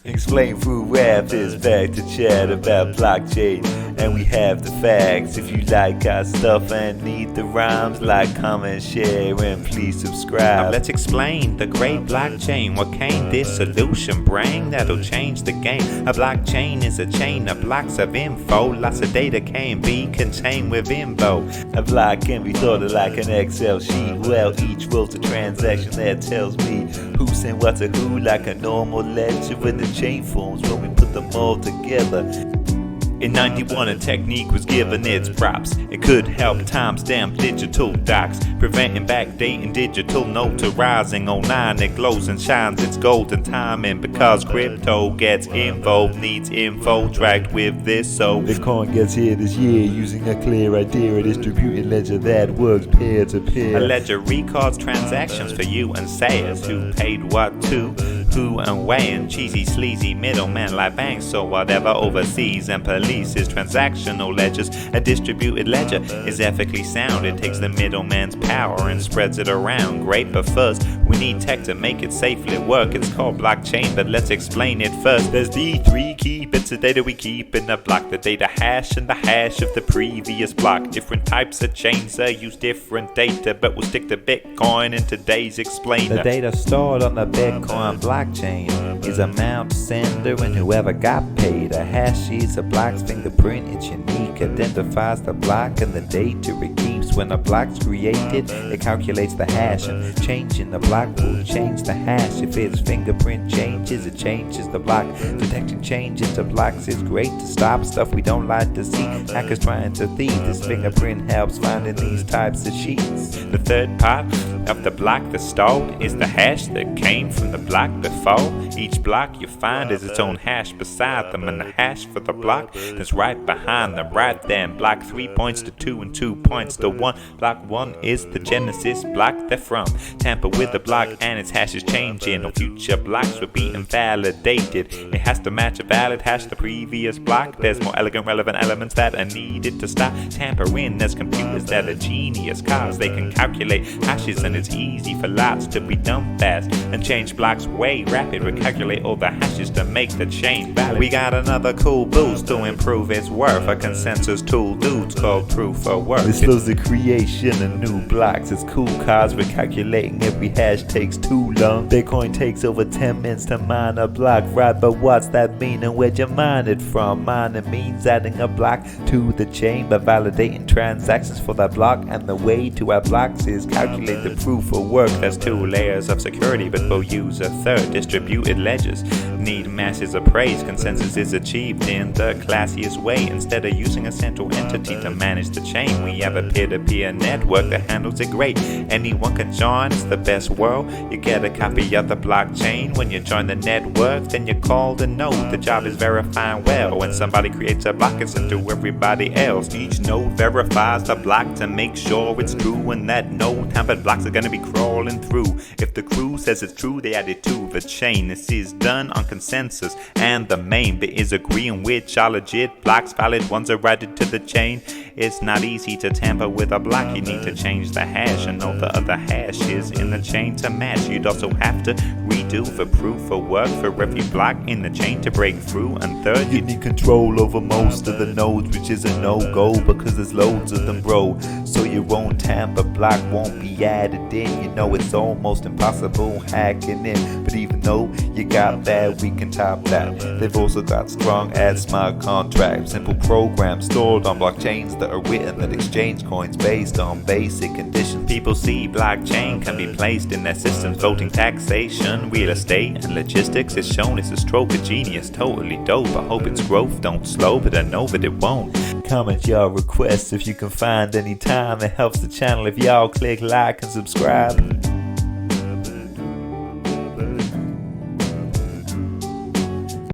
Explain through rap is back to chat about blockchain, and we have the facts. If you like our stuff and need the rhymes, like, comment, share, and please subscribe. Now let's explain the great blockchain. What can this solution bring that'll change the game? A blockchain is a chain of blocks of info. Lots of data can be contained within both. A block can be thought of like an Excel sheet. Well, each row's a transaction that tells me who sent what to who, like a normal ledger with the chain forms when we put them all together. In 91, a technique was given its props. It could help timestamp digital docs, preventing backdating digital notarizing. 09, it glows and shines its golden timing, because crypto gets involved, needs info tracked with this. So Bitcoin gets here this year using a clear idea, a distributed ledger that works peer to peer. A ledger records transactions for you and sayers, who paid what to, who and when. Cheesy, sleazy middlemen like banks or whatever overseas, and police is transactional ledgers. A distributed ledger is ethically sound. It takes the middleman's power and spreads it around. Great, but first we need tech to make it safely work. It's called blockchain, but let's explain it first. There's the three key bits of data we keep in a block: the data hash and the hash of the previous block. Different types of chains use different data, but we'll stick to Bitcoin in today's explainer. The data stored on the Bitcoin blockchain is amount, sender, and whoever got paid. A hash is a block's fingerprint. It's unique, identifies the block and the data it keeps. When a block's created, it calculates the hash, and changing the block will change the hash. If its fingerprint changes, it changes the block. Detecting changes to blocks is great to stop stuff we don't like to see. Hackers trying to thieve. This fingerprint helps finding these types of sheets. The third part of the block that's stored is the hash that came from the block before. Each block you find is its own hash beside them, and the hash for the block that's right behind them. Right then, block 3 points to 2 and 2 points to 1. Block 1 is the genesis block they're from. Tamper with the block and its hash is changing, or future blocks will be invalidated. It has to match a valid hash to the previous block. There's more elegant, relevant elements that are needed to stop tampering. There's computers that are genius cars. They can calculate hashes, and it's easy for lots to be done fast, and change blocks way rapid. Recalculate all the hashes to make the chain valid. We got another cool boost to improve its worth. A consensus tool dudes called proof of work. It slows the creation of new blocks. It's cool cause recalculating every hash takes too long. Bitcoin takes over 10 minutes to mine a block, right? But what's that mean, and where'd you mine it from? Mining means adding a block to the chain by validating transactions for that block, and the way to add blocks is calculate the proof of work. There's 2 layers of security, but we'll use a third. Distributed ledgers need masses of praise. Consensus is achieved in the classiest way. Instead of using a central entity to manage the chain, we have a peer-to-peer network that handles it great. Anyone can join, it's the best world. You get a copy of the blockchain when you join the network, then you call the node. The job is verifying well. When somebody creates a block, it's sent to everybody else. Each node verifies the block to make sure it's true, and that no tampered blocks are gonna be crawling through. If the crew says it's true, they add it to the chain. This is done on consensus, and the main bit is agreeing which are legit blocks. Valid ones are added to the chain. It's not easy to tamper with a block. You need to change the hash and all the other hashes in the chain to match. You'd also have to redo the proof of work for every block in the chain to break through. And third, you need control over most of the nodes, which is a no-go because there's loads of them, bro. So your own tamper block won't be added in. You know it's almost impossible hacking in, but even though you got that, we can top that. They've also got strong and smart contracts, simple programs stored on blockchains that are written that exchange coins based on basic conditions. People see blockchain can be placed in their systems. Voting, taxation, real estate, and logistics is shown as a stroke of genius. Totally dope. I hope its growth don't slow, but I know that it won't. Comment your requests if you can find any time. It helps the channel if y'all click like and subscribe.